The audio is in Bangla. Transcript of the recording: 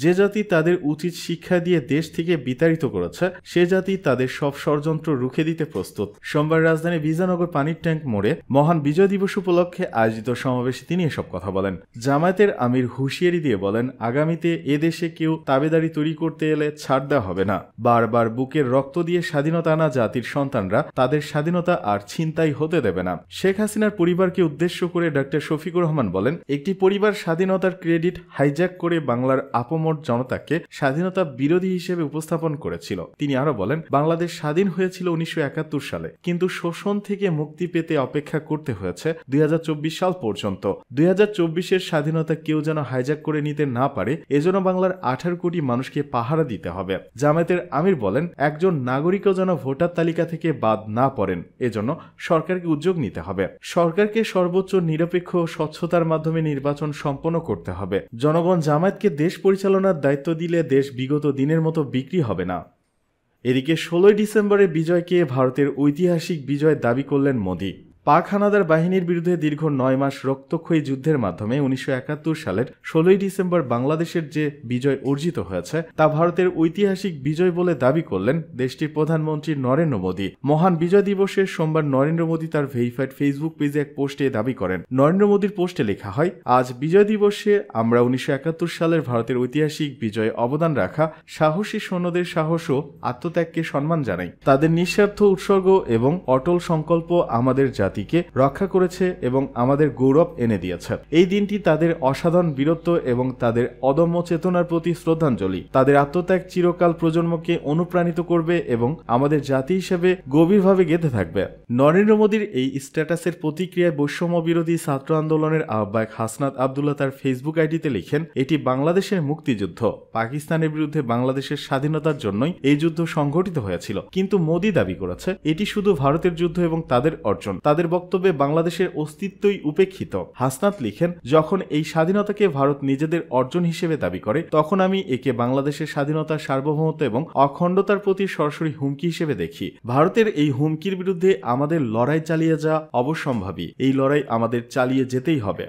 যে জাতি তাদের উচিত শিক্ষা দিয়ে দেশ থেকে বিতাড়িত করেছে সে জাতি তাদের সব ষড়যন্ত্র রুখে দিতে প্রস্তুত। সোমবার রাজধানী বিজয়নগর পানির ট্যাঙ্ক মোড়ে মহান বিজয় দিবস উপলক্ষে আয়োজিত সমাবেশে তিনি এসব কথা বলেন। জামায়াতের আমির হুঁশিয়ারি দিয়ে বলেন, আগামীতে এদেশে কেউ তাবেদারি তৈরি করতে এলে ছাড় দেওয়া হবে না। বারবার বুকের রক্ত দিয়ে স্বাধীনতা আনা জাতির সন্তানরা তাদের স্বাধীনতা আর ছিনতাই হতে দেবে না। শেখ হাসিনার পরিবারকে উদ্দেশ্য করে ডক্টর শফিকুর রহমান বলেন, একটি পরিবার স্বাধীনতার ক্রেডিট হাইজ্যাক করে বাংলার আপমর জনতাকে স্বাধীনতা বিরোধী হিসেবে উপস্থাপন করেছিল। তিনি আরো বলেন, বাংলাদেশ স্বাধীন হয়েছিল 1971 সালে, কিন্তু শোষণ থেকে মুক্তি পেতে অপেক্ষা করতে হয়েছে 2024 সাল পর্যন্ত। 2024-এর স্বাধীনতা কেউ যেন হাইজ্যাক করে নিতে না পারে, এজন্য বাংলার 18 কোটি মানুষকে পাহারা দিতে হবে। জামায়াতের আমির বলেন, একজন নাগরিকও যেন ভোটার তালিকা থেকে বাদ না পড়েন, এজন্য সরকারকে উদ্যোগ নিতে হবে। সরকারকে সর্বোচ্চ নিরপেক্ষ ও স্বচ্ছতার মাধ্যমে নির্বাচন সম্পন্ন করতে হবে। জনগণ জামায়াতকে দেশ পরিচালনার দায়িত্ব দিলে দেশ বিগত দিনের মতো বিক্রি হবে না। এদিকে 16 ডিসেম্বরের বিজয়কে ভারতের ঐতিহাসিক বিজয় দাবি করলেন মোদি। পাক হানাদার বাহিনীর বিরুদ্ধে দীর্ঘ 9 মাস রক্তক্ষয়ী যুদ্ধের মাধ্যমে 1971 সালের 16 ডিসেম্বর বাংলাদেশের যে বিজয় অর্জিত হয়েছে তা ভারতের ঐতিহাসিক বিজয় বলে দাবি করলেন দেশটির প্রধানমন্ত্রী নরেন্দ্র মোদী। মহান বিজয় দিবসের সোমবার নরেন্দ্র মোদী তার ভেরিফাইড ফেসবুক পেজে এক পোস্টে দাবি করেন। নরেন্দ্র মোদীর পোস্টে লেখা হয়, আজ বিজয় দিবসে আমরা 1971 সালের ভারতের ঐতিহাসিক বিজয়ে অবদান রাখা সাহসী সৈন্যদের সাহস ও আত্মত্যাগকে সম্মান জানাই। তাদের নিঃস্বার্থ উৎসর্গ এবং অটল সংকল্প আমাদের জাতিকে রক্ষা করেছে এবং আমাদের গৌরব এনে দিয়েছে। এই দিনটি তাদের অসাধারণ বীরত্ব এবং তাদের অদম্য চেতনার প্রতি শ্রদ্ধাঞ্জলি। তাদের আত্মত্যাগ চিরকাল প্রজন্মকে অনুপ্রাণিত করবে এবং আমাদের জাতি হিসেবে গভীরভাবে গেঁথে থাকবে। নরেন্দ্র মোদীর এই স্ট্যাটাসের প্রতিক্রিয়ায় বৈষম্য বিরোধী ছাত্র আন্দোলনের আহ্বায়ক হাসনাত আবদুল্লাহ তার ফেসবুক আইডিতে লিখেন, এটি বাংলাদেশের মুক্তিযুদ্ধ। পাকিস্তানের বিরুদ্ধে বাংলাদেশের স্বাধীনতার জন্যই এই যুদ্ধ সংঘটিত হয়েছিল, কিন্তু মোদী দাবি করেছে এটি শুধু ভারতের যুদ্ধ এবং তাদের অর্জন। তাদের বক্তব্যে বাংলাদেশের অস্তিত্বই উপেক্ষিত। হাসনাত লিখেন, যখন এই স্বাধীনতাকে ভারত নিজেদের অর্জন হিসেবে দাবি করে তখন আমি একে বাংলাদেশের স্বাধীনতার সার্বভৌমত্ব এবং অখণ্ডতার প্রতি সরাসরি হুমকি হিসেবে দেখি। ভারতের এই হুমকির বিরুদ্ধে আমাদের লড়াই চালিয়ে যাওয়া অবশ্যম্ভাবী। এই লড়াই আমাদের চালিয়ে যেতেই হবে।